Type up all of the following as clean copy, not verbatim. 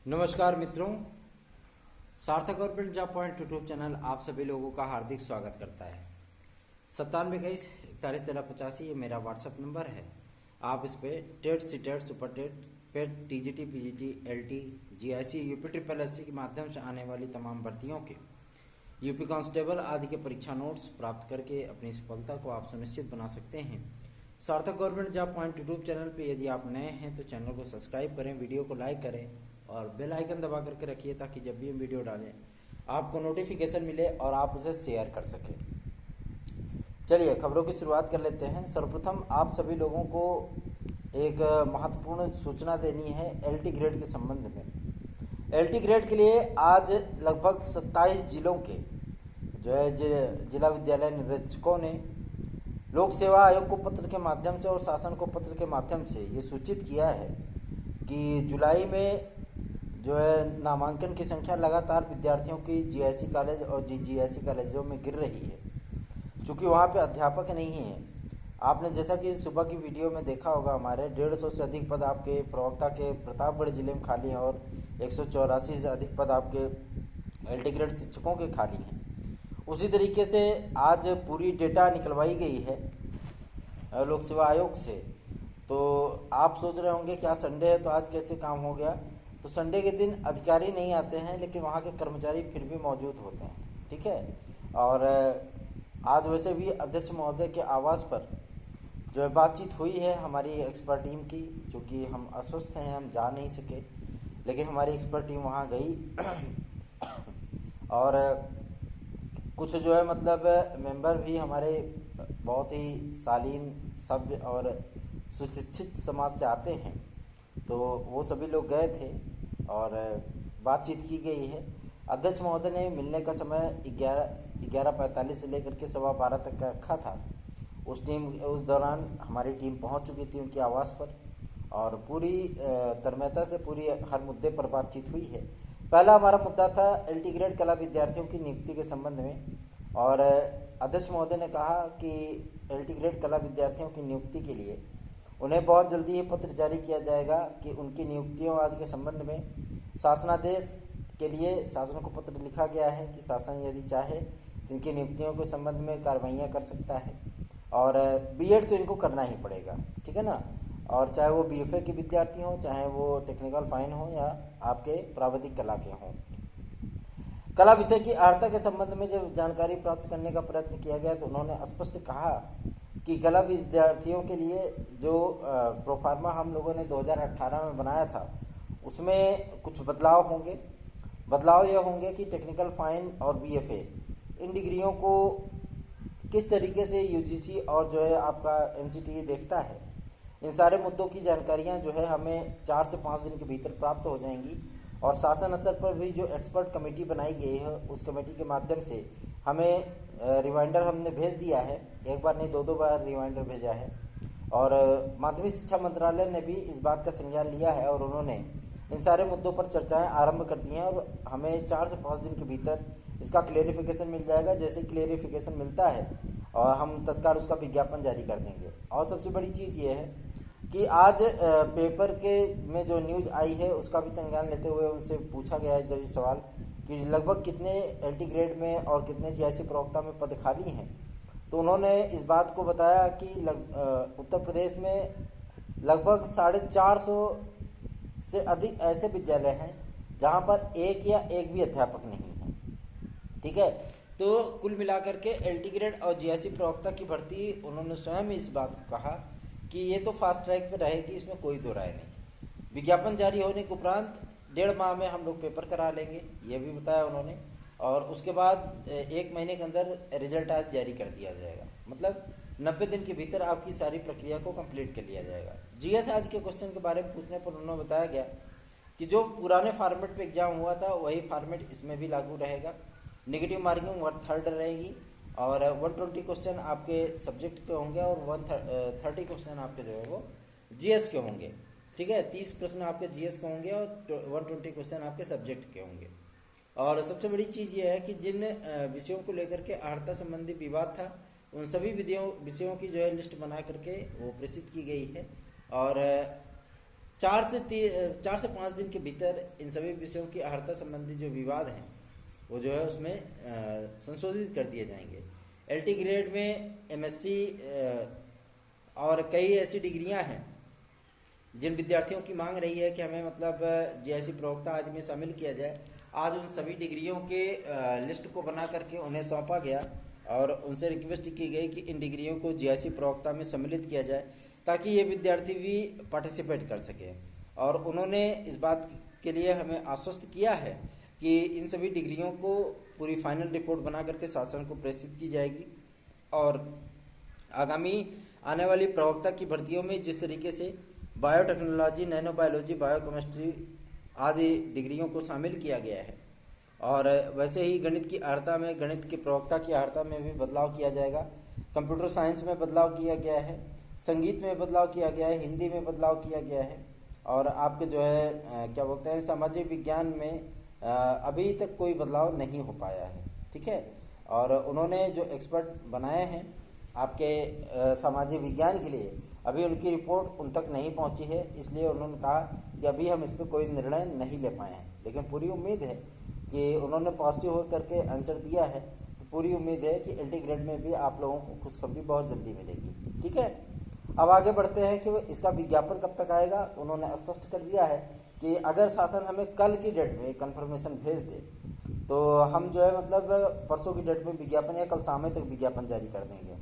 नमस्कार मित्रों, सार्थक government job point YouTube channel आप सभी लोगों का हार्दिक स्वागत करता है। 9721411385 ये मेरा व्हाट्सएप नंबर है। आप इस पे TET, CTET, super TET, PET, TGT, PGT, LT, GIC, UP triple SC के माध्यम से आने वाली तमाम भर्तियों के यूपी कांस्टेबल आदि के परीक्षा नोट्स प्राप्त करके अपनी सफलता को आप सुनिश्चित बना सकते हैं। सार्थक government job point YouTube channel पे यदि आप नए हैं तो चैनल को सब्सक्राइब करें, वीडियो को लाइक करें और बेल आइकन दबा करके रखिए ताकि जब भी हम वीडियो डालें आपको नोटिफिकेशन मिले और आप उसे शेयर कर सकें। चलिए खबरों की शुरुआत कर लेते हैं। सर्वप्रथम आप सभी लोगों को एक महत्वपूर्ण सूचना देनी है एलटी ग्रेड के संबंध में। एलटी ग्रेड के लिए आज लगभग 27 जिलों के जो है जिला विद्यालय निरीक्षकों ने लोक सेवा आयोग को पत्र के माध्यम से और शासन को पत्र के माध्यम से ये सूचित किया है कि जुलाई में जो है नामांकन की संख्या लगातार विद्यार्थियों की जीआईसी कॉलेज और जीजीआईसी कॉलेजों में गिर रही है, क्योंकि वहाँ पे अध्यापक नहीं हैं। आपने जैसा कि सुबह की वीडियो में देखा होगा, हमारे 150 से अधिक पद आपके प्रवक्ता के प्रतापगढ़ जिले में खाली हैं और 184 से अधिक पद आपके एलटी ग्रेड शिक्षकों के खाली हैं। उसी तरीके से आज पूरी डेटा निकलवाई गई है लोक सेवा आयोग से। तो आप सोच रहे होंगे क्या संडे है तो आज कैसे काम हो गया। तो संडे के दिन अधिकारी नहीं आते हैं, लेकिन वहाँ के कर्मचारी फिर भी मौजूद होते हैं, ठीक है। और आज वैसे भी अध्यक्ष महोदय के आवास पर जो है बातचीत हुई है हमारी एक्सपर्ट टीम की, क्योंकि हम अस्वस्थ हैं, हम जा नहीं सके, लेकिन हमारी एक्सपर्ट टीम वहाँ गई और कुछ जो है मतलब मेंबर भी हमारे बहुत ही शालीन, सभ्य और सुशिक्षित समाज से आते हैं, तो वो सभी लोग गए थे और बातचीत की गई है। अध्यक्ष महोदय ने मिलने का समय 11:45 से लेकर के 12:15 तक का रखा था। उस दौरान हमारी टीम पहुंच चुकी थी उनके आवास पर और पूरी तन्मयता से पूरी हर मुद्दे पर बातचीत हुई है। पहला हमारा मुद्दा था एलटी ग्रेड कला विद्यार्थियों की नियुक्ति के संबंध में, और अध्यक्ष महोदय ने कहा कि एलटी ग्रेड कला विद्यार्थियों की नियुक्ति के लिए उन्हें बहुत जल्दी ये पत्र जारी किया जाएगा कि उनकी नियुक्तियों आदि के संबंध में शासनादेश के लिए शासन को पत्र लिखा गया है कि शासन यदि चाहे तो इनकी नियुक्तियों के संबंध में कार्रवाइयाँ कर सकता है, और बीएड तो इनको करना ही पड़ेगा, ठीक है ना। और चाहे वो बीएफए के विद्यार्थी हों, चाहे वो टेक्निकल फाइन हो या आपके प्राविधिक कला के हों। कला विषय की अर्हता के संबंध में जब जानकारी प्राप्त करने का प्रयत्न किया गया तो उन्होंने स्पष्ट कहा कि कला विद्यार्थियों के लिए जो प्रोफार्मा हम लोगों ने 2018 में बनाया था उसमें कुछ बदलाव होंगे। बदलाव ये होंगे कि टेक्निकल फाइन और बीएफए इन डिग्रियों को किस तरीके से यूजीसी और जो है आपका एनसीटीई देखता है, इन सारे मुद्दों की जानकारियां जो है हमें 4 से 5 दिन के भीतर प्राप्त हो जाएंगी। और शासन स्तर पर भी जो एक्सपर्ट कमेटी बनाई गई है उस कमेटी के माध्यम से हमें रिमाइंडर हमने भेज दिया है, एक बार नहीं 2 बार रिमाइंडर भेजा है। और माध्यमिक शिक्षा मंत्रालय ने भी इस बात का संज्ञान लिया है और उन्होंने इन सारे मुद्दों पर चर्चाएं आरंभ कर दी हैं और हमें 4 से 5 दिन के भीतर इसका क्लेरिफिकेशन मिल जाएगा। जैसे क्लेरिफिकेशन मिलता है और हम तत्काल उसका विज्ञापन जारी कर देंगे। और सबसे बड़ी चीज़ ये है कि आज पेपर के में जो न्यूज़ आई है उसका भी संज्ञान लेते हुए उनसे पूछा गया है जब सवाल कि लगभग कितने एलटी ग्रेड में और कितने जीआईसी प्रवक्ता में पद खाली हैं, तो उन्होंने इस बात को बताया कि उत्तर प्रदेश में लगभग 450 से अधिक ऐसे विद्यालय हैं जहां पर एक या एक भी अध्यापक नहीं है, ठीक है। तो कुल मिलाकर के एलटी ग्रेड और जीआईसी प्रवक्ता की भर्ती उन्होंने स्वयं इस बात को कहा कि ये तो फास्ट ट्रैक पे रहेगी, इसमें कोई दो राय नहीं। विज्ञापन जारी होने के उपरांत 1.5 माह में हम लोग पेपर करा लेंगे, ये भी बताया उन्होंने। और उसके बाद 1 महीने के अंदर रिजल्ट आज जारी कर दिया जाएगा, मतलब 90 दिन के भीतर आपकी सारी प्रक्रिया को कंप्लीट कर लिया जाएगा। जीएस आदि के क्वेश्चन के बारे में पूछने पर उन्होंने बताया गया कि जो पुराने फॉर्मेट पे एग्जाम हुआ था वही फॉर्मेट इसमें भी लागू रहेगा। नेगेटिव मार्किंग 1/3 रहेगी और 120 क्वेश्चन आपके सब्जेक्ट के होंगे और 130 क्वेश्चन आपके जो है वो जीएस के होंगे, ठीक है। 30 प्रश्न आपके जीएस के होंगे और 120 क्वेश्चन आपके सब्जेक्ट के होंगे। और सबसे बड़ी चीज़ ये है कि जिन विषयों को लेकर के अर्हता संबंधी विवाद था उन सभी विषयों की जो है लिस्ट बना करके वो प्रेषित की गई है। और 4 से 5 दिन के भीतर इन सभी विषयों की अर्हता संबंधी जो विवाद हैं वो जो है उसमें संशोधित कर दिए जाएंगे। एलटी ग्रेड में एमएससी और कई ऐसी डिग्रियां हैं जिन विद्यार्थियों की मांग रही है कि हमें मतलब जेएससी प्रवक्ता आदि में शामिल किया जाए। आज उन सभी डिग्रियों के लिस्ट को बना करके उन्हें सौंपा गया और उनसे रिक्वेस्ट की गई कि इन डिग्रियों को जेएससी प्रवक्ता में सम्मिलित किया जाए ताकि ये विद्यार्थी भी पार्टिसिपेट कर सके। और उन्होंने इस बात के लिए हमें आश्वस्त किया है कि इन सभी डिग्रियों को पूरी फाइनल रिपोर्ट बना करके शासन को प्रेषित की जाएगी और आगामी आने वाली प्रवक्ता की भर्तियों में जिस तरीके से बायोटेक्नोलॉजी, नैनो बायोलॉजी, बायोकेमिस्ट्री आदि डिग्रियों को शामिल किया गया है और वैसे ही गणित की अर्हता में, गणित के प्रवक्ता की अर्हता में भी बदलाव किया जाएगा। कंप्यूटर साइंस में बदलाव किया गया है, संगीत में बदलाव किया गया है, हिंदी में बदलाव किया गया है और आपके जो है क्या बोलते हैं सामाजिक विज्ञान में अभी तक कोई बदलाव नहीं हो पाया है। ठीक है, और उन्होंने जो एक्सपर्ट बनाए हैं आपके सामाजिक विज्ञान के लिए अभी उनकी रिपोर्ट उन तक नहीं पहुंची है, इसलिए उन्होंने कहा कि अभी हम इस पर कोई निर्णय नहीं ले पाए हैं। लेकिन पूरी उम्मीद है कि उन्होंने पॉजिटिव हो करके आंसर दिया है, तो पूरी उम्मीद है कि एलटी ग्रेड में भी आप लोगों को खुशखबरी बहुत जल्दी मिलेगी। ठीक है, अब आगे बढ़ते हैं कि इसका विज्ञापन कब तक आएगा। उन्होंने स्पष्ट कर दिया है कि अगर शासन हमें कल की डेट में कंफर्मेशन भेज दे तो हम जो है मतलब परसों की डेट में विज्ञापन या कल शाम तक विज्ञापन जारी कर देंगे।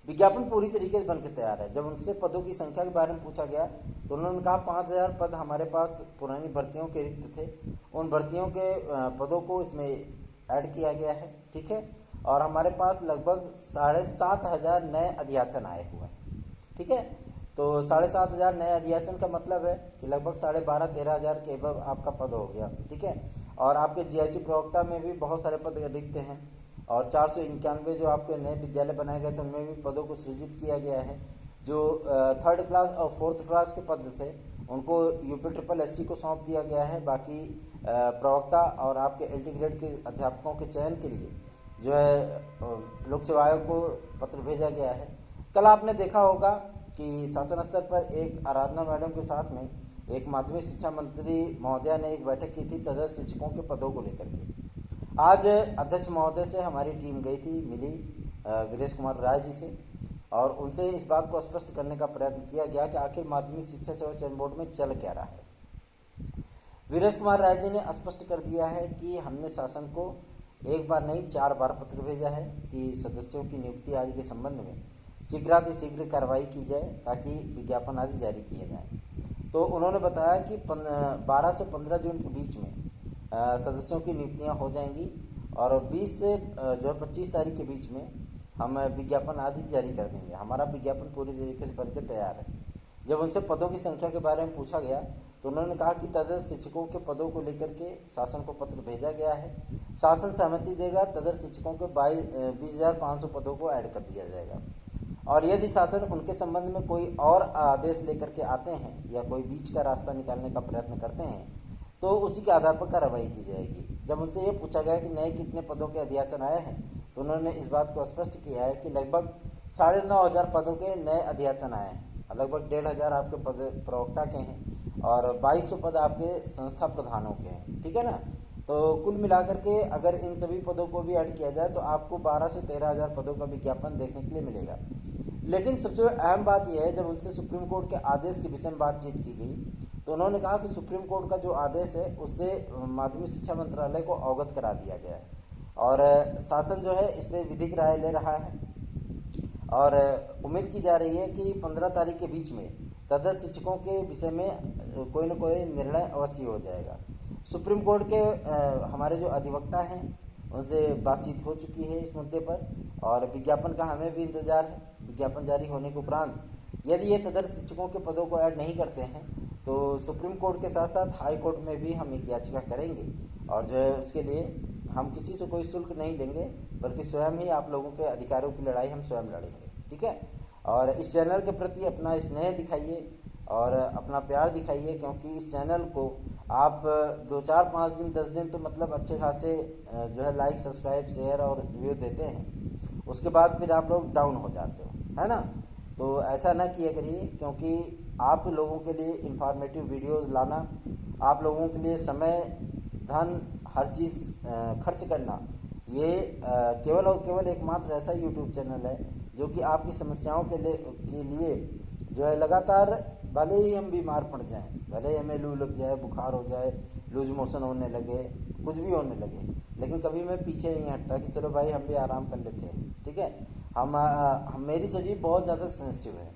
विज्ञापन पूरी तरीके से बनकर तैयार है। जब उनसे पदों की संख्या के बारे में पूछा गया तो उन्होंने कहा 5000 पद हमारे पास पुरानी भर्तियों के रिक्त थे, उन भर्तियों के पदों को इसमें ऐड किया गया है। ठीक है, और हमारे पास लगभग 7500 नए अध्याचन आए हुए हैं। ठीक है, तो 7500 नए अध्याचन का मतलब है कि लगभग 12,500-13,000 के एबव आपका पद हो गया। ठीक है, और आपके जीआईसी प्रवक्ता में भी बहुत सारे पद रिक्त हैं और 491 जो आपके नए विद्यालय बनाए गए थे उनमें भी पदों को सृजित किया गया है। जो 3rd क्लास और 4th क्लास के पद थे उनको यूपी को सौंप दिया गया है। बाकी प्रवक्ता और आपके एलटी ग्रेड के अध्यापकों के चयन के लिए जो है लोक सेवा आयोग को पत्र भेजा गया है। कल आपने देखा होगा कि शासन स्तर पर एक आराधना मैडम के साथ में एक माध्यमिक शिक्षा मंत्री महोदया ने एक बैठक की थी तदर्थ शिक्षकों के पदों को लेकर के। आज अध्यक्ष महोदय से हमारी टीम गई थी, मिली वीरेश कुमार राय जी से और उनसे इस बात को स्पष्ट करने का प्रयत्न किया गया कि आखिर माध्यमिक शिक्षा सेवा चयन बोर्ड में चल क्या रहा है। वीरेश कुमार राय जी ने स्पष्ट कर दिया है कि हमने शासन को एक बार नहीं 4 बार पत्र भेजा है कि सदस्यों की नियुक्ति आदि के संबंध में शीघ्र कार्रवाई की जाए ताकि विज्ञापन आदि जारी किए जाएं। तो उन्होंने बताया कि 12 से 15 जून के बीच में सदस्यों की नियुक्तियां हो जाएंगी और 20 से जो है 25 तारीख के बीच में हम विज्ञापन आदि जारी कर देंगे। हमारा विज्ञापन पूरी तरीके से बनकर तैयार है। जब उनसे पदों की संख्या के बारे में पूछा गया तो उन्होंने कहा कि तदर्थ शिक्षकों के पदों को लेकर के शासन को पत्र भेजा गया है, शासन सहमति देगा तदर्थ शिक्षकों के 20,500 पदों को ऐड कर दिया जाएगा और यदि शासन उनके संबंध में कोई और आदेश लेकर के आते हैं या कोई बीच का रास्ता निकालने का प्रयत्न करते हैं तो उसी के आधार पर कार्रवाई की जाएगी। जब उनसे ये पूछा गया कि नए कितने पदों के अध्याचन आए हैं तो उन्होंने इस बात को स्पष्ट किया है कि लगभग 9,500 पदों के नए अध्याचन आए हैं, लगभग 1,500 आपके पद प्रवक्ता के हैं और 2200 पद आपके संस्था प्रधानों के हैं। ठीक है ना, तो कुल मिलाकर के अगर इन सभी पदों को भी ऐड किया जाए तो आपको 12 से 13,000 पदों का विज्ञापन देखने के लिए मिलेगा। लेकिन सबसे अहम बात यह है, जब उनसे सुप्रीम कोर्ट के आदेश के विषय में बातचीत की गई तो उन्होंने कहा कि सुप्रीम कोर्ट का जो आदेश है उससे माध्यमिक शिक्षा मंत्रालय को अवगत करा दिया गया है और शासन जो है इस पर विधिक राय ले रहा है और उम्मीद की जा रही है कि 15 तारीख के बीच में तदर्थ शिक्षकों के विषय में कोई न कोई निर्णय अवश्य हो जाएगा। सुप्रीम कोर्ट के हमारे जो अधिवक्ता हैं उनसे बातचीत हो चुकी है इस मुद्दे पर और विज्ञापन का हमें भी इंतजार है। विज्ञापन जारी होने के उपरांत यदि ये तदर्थ शिक्षकों के पदों को ऐड नहीं करते हैं तो सुप्रीम कोर्ट के साथ साथ हाई कोर्ट में भी हम एक याचिका करेंगे और जो है उसके लिए हम किसी से कोई शुल्क नहीं लेंगे बल्कि स्वयं ही आप लोगों के अधिकारों की लड़ाई हम स्वयं लड़ेंगे। ठीक है, और इस चैनल के प्रति अपना स्नेह दिखाइए और अपना प्यार दिखाइए क्योंकि इस चैनल को आप 2, 4, 5 दिन 10 दिन तो मतलब अच्छे खासे जो है लाइक, सब्सक्राइब, शेयर और व्यू देते हैं, उसके बाद फिर आप लोग डाउन हो जाते हो, है ना। तो ऐसा ना किया करिए क्योंकि आप लोगों के लिए इंफॉर्मेटिव वीडियोस लाना, आप लोगों के लिए समय, धन, हर चीज़ खर्च करना, ये केवल और केवल एकमात्र ऐसा यूट्यूब चैनल है जो कि आपकी समस्याओं के लिए जो है लगातार, भले ही हम बीमार पड़ जाएं, भले ही हमें लू लग जाए, बुखार हो जाए, लूज मोशन होने लगे, कुछ भी होने लगे, लेकिन कभी मैं पीछे नहीं हटता कि चलो भाई हम भी आराम कर लेते हैं। ठीक है, हम मेरी शरीर बहुत ज़्यादा सेंसिटिव है,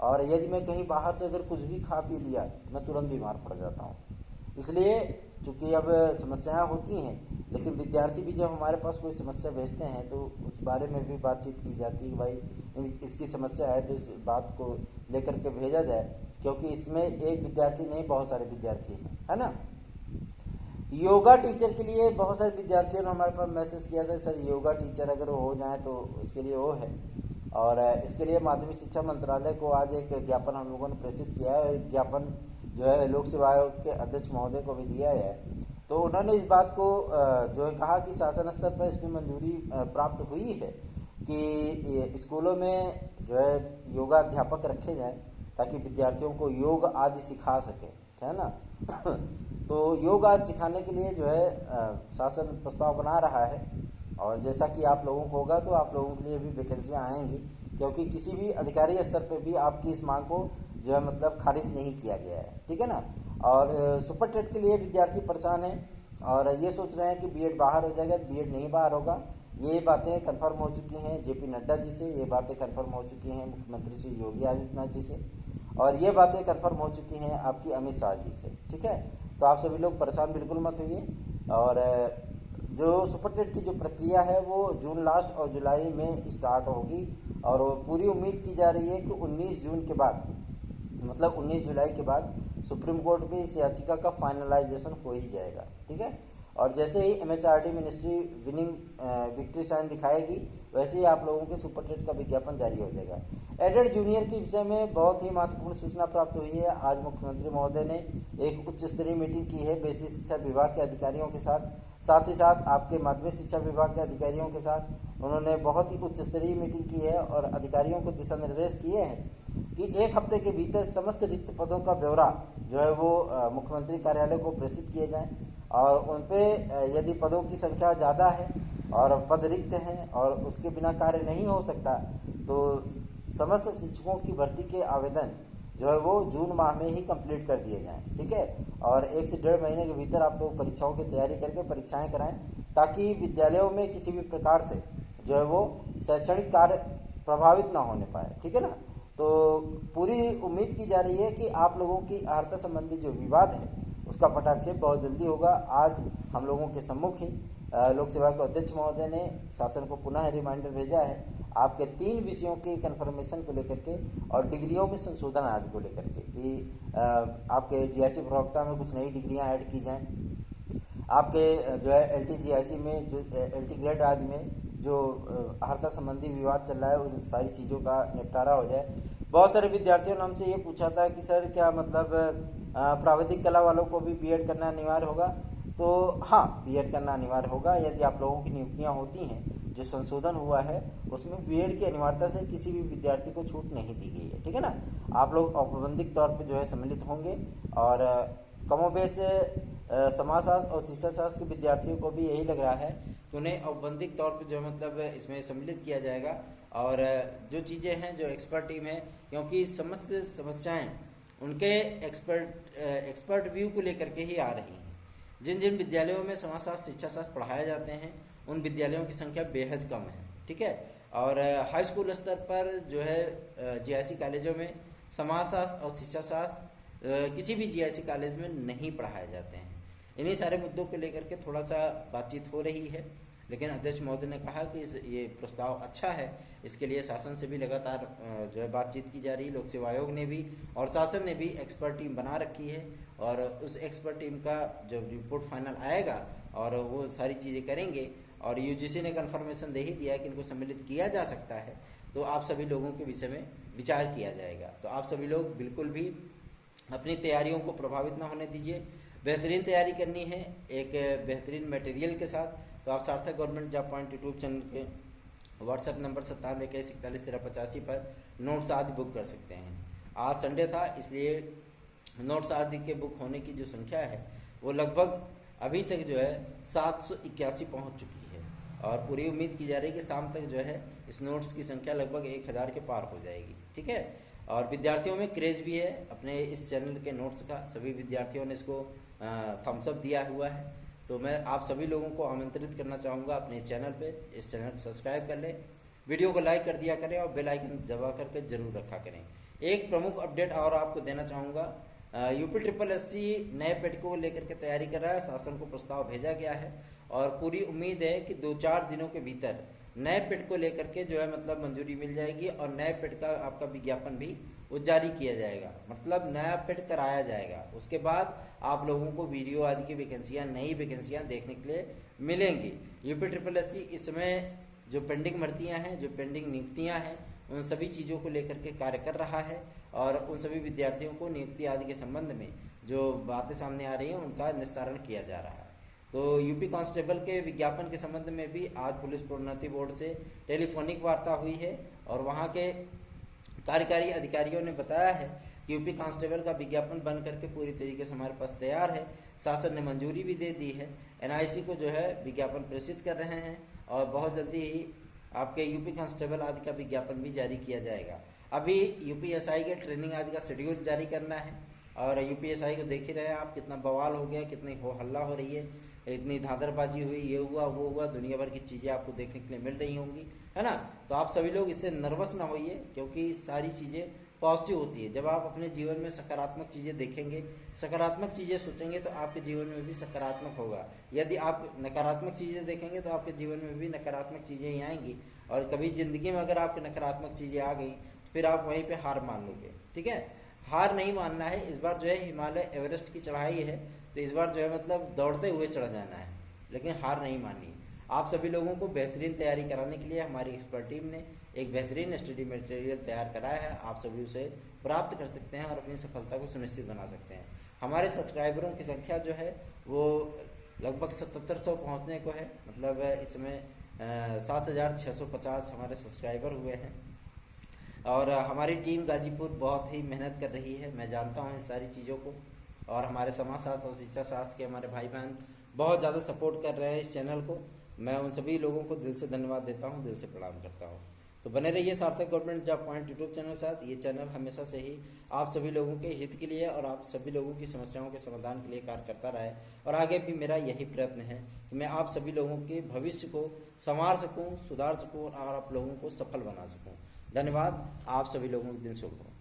और यदि मैं कहीं बाहर से अगर कुछ भी खा पी लिया तो मैं तुरंत बीमार पड़ जाता हूँ। इसलिए चूँकि अब समस्याएं होती हैं, लेकिन विद्यार्थी भी जब हमारे पास कोई समस्या भेजते हैं तो उस बारे में भी बातचीत की जाती है कि भाई इसकी समस्या है तो इस बात को लेकर के भेजा जाए, क्योंकि इसमें एक विद्यार्थी नहीं, बहुत सारे विद्यार्थी हैं, है ना। योगा टीचर के लिए बहुत सारे विद्यार्थियों ने हमारे पास मैसेज किया था, सर योगा टीचर अगर हो जाए तो इसके लिए वो है, और इसके लिए माध्यमिक शिक्षा मंत्रालय को आज एक ज्ञापन हम लोगों ने प्रेषित किया है। ज्ञापन जो है लोक सेवा आयोग के अध्यक्ष महोदय को भी दिया है। तो उन्होंने इस बात को जो है कहा कि शासन स्तर पर इसकी मंजूरी प्राप्त हुई है कि स्कूलों में जो है योगा अध्यापक रखे जाएं ताकि विद्यार्थियों को योग आदि सिखा सकें, है ना। तो योग आदि सिखाने के लिए जो है शासन प्रस्ताव बना रहा है, और जैसा कि आप लोगों को होगा तो आप लोगों के लिए भी वैकेंसियाँ आएंगी, क्योंकि किसी भी अधिकारी स्तर पर भी आपकी इस मांग को जो है मतलब खारिज नहीं किया गया है। ठीक है ना। और सुपर टेट के लिए विद्यार्थी परेशान हैं और ये सोच रहे हैं कि बीएड बाहर हो जाएगा, बीएड नहीं बाहर होगा। ये बातें कंफर्म हो चुकी हैं जेपी नड्डा जी से, ये बातें कंफर्म हो चुकी हैं मुख्यमंत्री श्री योगी आदित्यनाथ जी से, और ये बातें कंफर्म हो चुकी हैं आपकी अमित शाह जी से। ठीक है, तो आप सभी लोग परेशान बिल्कुल मत होइए। और जो सुपर टेट की जो प्रक्रिया है वो जून लास्ट और जुलाई में स्टार्ट होगी, और पूरी उम्मीद की जा रही है कि 19 जून के बाद, मतलब 19 जुलाई के बाद सुप्रीम कोर्ट में इस याचिका का फाइनलाइजेशन हो ही जाएगा। ठीक है, और जैसे ही एमएचआरडी मिनिस्ट्री विक्ट्री साइन दिखाएगी, वैसे ही आप लोगों के सुपर टेट का विज्ञापन जारी हो जाएगा। एडेड जूनियर के विषय में बहुत ही महत्वपूर्ण सूचना प्राप्त हुई है। आज मुख्यमंत्री महोदय ने एक उच्च स्तरीय मीटिंग की है बेसिक शिक्षा विभाग के अधिकारियों के साथ ही साथ आपके माध्यमिक शिक्षा विभाग के अधिकारियों के साथ उन्होंने बहुत ही उच्च स्तरीय मीटिंग की है, और अधिकारियों को दिशा निर्देश किए हैं कि एक हफ्ते के भीतर समस्त रिक्त पदों का ब्यौरा जो है वो मुख्यमंत्री कार्यालय को प्रेषित किए जाएं, और उन पे यदि पदों की संख्या ज़्यादा है और पद रिक्त हैं और उसके बिना कार्य नहीं हो सकता, तो समस्त शिक्षकों की भर्ती के आवेदन जो है वो जून माह में ही कंप्लीट कर दिए जाएं। ठीक है, और 1 से 1.5 महीने के भीतर आप लोग परीक्षाओं की तैयारी करके परीक्षाएं कराएं, ताकि विद्यालयों में किसी भी प्रकार से जो है वो शैक्षणिक कार्य प्रभावित ना होने पाए। ठीक है ना। तो पूरी उम्मीद की जा रही है कि आप लोगों की अर्हता संबंधी जो विवाद है उसका पटाक्षेप बहुत जल्दी होगा। आज हम लोगों के सम्मुख ही लोक सेवा के अध्यक्ष महोदय ने शासन को पुनः रिमाइंडर भेजा है आपके 3 विषयों के कन्फर्मेशन को लेकर के और डिग्रियों में संशोधन आदि को लेकर के, कि आपके जीआईसी प्रवक्ता में कुछ नई डिग्रियां ऐड की जाएं, आपके जो है एलटी जीआईसी में जो एलटी ग्रेड आदि में जो अर्हता संबंधी विवाद चल रहा है उन सारी चीज़ों का निपटारा हो जाए। बहुत सारे विद्यार्थियों ने हमसे ये पूछा था कि सर क्या मतलब प्राविधिक कला वालों को भी बीएड करना अनिवार्य होगा? तो हाँ, बीएड करना अनिवार्य होगा। यदि आप लोगों की नियुक्तियाँ होती हैं, जो संशोधन हुआ है उसमें बीएड की अनिवार्यता से किसी भी विद्यार्थी को छूट नहीं दी गई है। ठीक है ना। आप लोग औपबंधिक तौर पर जो है सम्मिलित होंगे, और कमोबेश समाजशास्त्र और शिक्षा शास्त्र के विद्यार्थियों को भी यही लग रहा है कि उन्हें औपबंधिक तौर पर जो है मतलब इसमें सम्मिलित किया जाएगा। और जो चीज़ें हैं, जो एक्सपर्ट टीम है, क्योंकि समस्त समस्याएं उनके एक्सपर्ट व्यू को लेकर के ही आ रही हैं। जिन जिन विद्यालयों में समाजशास्त्र शिक्षा शास्त्र पढ़ाए जाते हैं उन विद्यालयों की संख्या बेहद कम है। ठीक है, और हाई स्कूल स्तर पर जो है जीआईसी कॉलेजों में समाजशास्त्र और शिक्षा शास्त्र किसी भी जीआईसी कॉलेज में नहीं पढ़ाए जाते हैं। इन्हीं सारे मुद्दों को लेकर के थोड़ा सा बातचीत हो रही है, लेकिन अध्यक्ष महोदय ने कहा कि ये प्रस्ताव अच्छा है, इसके लिए शासन से भी लगातार जो है बातचीत की जा रही है। लोक सेवा आयोग ने भी और शासन ने भी एक्सपर्ट टीम बना रखी है, और उस एक्सपर्ट टीम का जब रिपोर्ट फाइनल आएगा और वो सारी चीज़ें करेंगे, और यूजीसी ने कन्फर्मेशन दे ही दिया है कि इनको सम्मिलित किया जा सकता है, तो आप सभी लोगों के विषय में विचार किया जाएगा। तो आप सभी लोग बिल्कुल भी अपनी तैयारियों को प्रभावित ना होने दीजिए। बेहतरीन तैयारी करनी है एक बेहतरीन मटेरियल के साथ, तो आप सार्थक government job point YouTube channel के व्हाट्सएप नंबर 9721411385 पर नोट्स आदि बुक कर सकते हैं। आज संडे था, इसलिए नोट्स आदि के बुक होने की जो संख्या है वो लगभग अभी तक जो है 781 पहुंच चुकी है, और पूरी उम्मीद की जा रही है कि शाम तक जो है इस नोट्स की संख्या लगभग 1000 के पार हो जाएगी। ठीक है, और विद्यार्थियों में क्रेज़ भी है अपने इस चैनल के नोट्स का, सभी विद्यार्थियों ने इसको थम्स अप दिया हुआ है। तो मैं आप सभी लोगों को आमंत्रित करना चाहूँगा अपने चैनल पे, इस चैनल को सब्सक्राइब कर लें, वीडियो को लाइक कर दिया करें और बेल आइकन दबा करके जरूर रखा करें। एक प्रमुख अपडेट और आपको देना चाहूँगा, यूपी ट्रिपल एससी नए पेडको को लेकर के तैयारी कर रहा है, शासन को प्रस्ताव भेजा गया है और पूरी उम्मीद है कि 2-4 दिनों के भीतर नए पेड को लेकर के जो है मतलब मंजूरी मिल जाएगी और नए पेड का आपका विज्ञापन भी वो जारी किया जाएगा, मतलब नया पेड कराया जाएगा। उसके बाद आप लोगों को वीडियो आदि की वैकेंसियाँ, नई वैकेंसियाँ देखने के लिए मिलेंगी। यूपी ट्रिपल एससी इस समय जो पेंडिंग भर्तियाँ हैं, जो पेंडिंग नियुक्तियाँ हैं, उन सभी चीज़ों को लेकर के कार्य कर रहा है और उन सभी विद्यार्थियों को नियुक्ति आदि के संबंध में जो बातें सामने आ रही हैं उनका निस्तारण किया जा रहा है। तो यूपी कांस्टेबल के विज्ञापन के संबंध में भी आज पुलिस प्रोन्नति बोर्ड से टेलीफोनिक वार्ता हुई है और वहाँ के कार्यकारी अधिकारियों ने बताया है कि यूपी कांस्टेबल का विज्ञापन बन करके पूरी तरीके से हमारे पास तैयार है, शासन ने मंजूरी भी दे दी है, एनआईसी को जो है विज्ञापन प्रेषित कर रहे हैं और बहुत जल्दी ही आपके यूपी कांस्टेबल आदि का विज्ञापन भी जारी किया जाएगा। अभी यूपीएसआई के ट्रेनिंग आदि का शेड्यूल जारी करना है और यूपीएसआई को देख ही रहे हैं आप, कितना बवाल हो गया, कितनी हो हल्ला हो रही है, इतनी धांधरबाजी हुई, ये हुआ वो हुआ, दुनिया भर की चीज़ें आपको देखने के लिए मिल रही होंगी, है ना। तो आप सभी लोग इससे नर्वस ना होइए, क्योंकि सारी चीज़ें पॉजिटिव होती है। जब आप अपने जीवन में सकारात्मक चीज़ें देखेंगे, सकारात्मक चीज़ें सोचेंगे तो आपके जीवन में भी सकारात्मक होगा। यदि आप नकारात्मक चीज़ें देखेंगे तो आपके जीवन में भी नकारात्मक चीज़ें ही आएंगी और कभी ज़िंदगी में अगर आपके नकारात्मक चीज़ें आ गई तो फिर आप वहीं पर हार मान लोगे। ठीक है, हार नहीं मानना है। इस बार जो है हिमालय एवरेस्ट की चढ़ाई है, तो इस बार जो है मतलब दौड़ते हुए चढ़ा जाना है, लेकिन हार नहीं माननी। आप सभी लोगों को बेहतरीन तैयारी कराने के लिए हमारी एक्सपर्ट टीम ने एक बेहतरीन स्टडी मटेरियल तैयार कराया है, आप सभी उसे प्राप्त कर सकते हैं और अपनी सफलता को सुनिश्चित बना सकते हैं। हमारे सब्सक्राइबरों की संख्या जो है वो लगभग 7700 पहुँचने को है, मतलब इसमें 7650 हमारे सब्सक्राइबर हुए हैं और हमारी टीम गाजीपुर बहुत ही मेहनत कर रही है, मैं जानता हूँ इन सारी चीज़ों को, और हमारे समाजशास्त्र और शिक्षा शास्त्र के हमारे भाई बहन बहुत ज़्यादा सपोर्ट कर रहे हैं इस चैनल को। मैं उन सभी लोगों को दिल से धन्यवाद देता हूं, दिल से प्रणाम करता हूं। तो बने रहिए सार्थक government job point YouTube channel के साथ। ये चैनल हमेशा से ही आप सभी लोगों के हित के लिए और आप सभी लोगों की समस्याओं के समाधान के लिए कार्य करता रहा है और आगे भी मेरा यही प्रयत्न है कि मैं आप सभी लोगों के भविष्य को संवार सकूँ, सुधार सकूँ और आप लोगों को सफल बना सकूँ। धन्यवाद, आप सभी लोगों के दिन शुभ हो।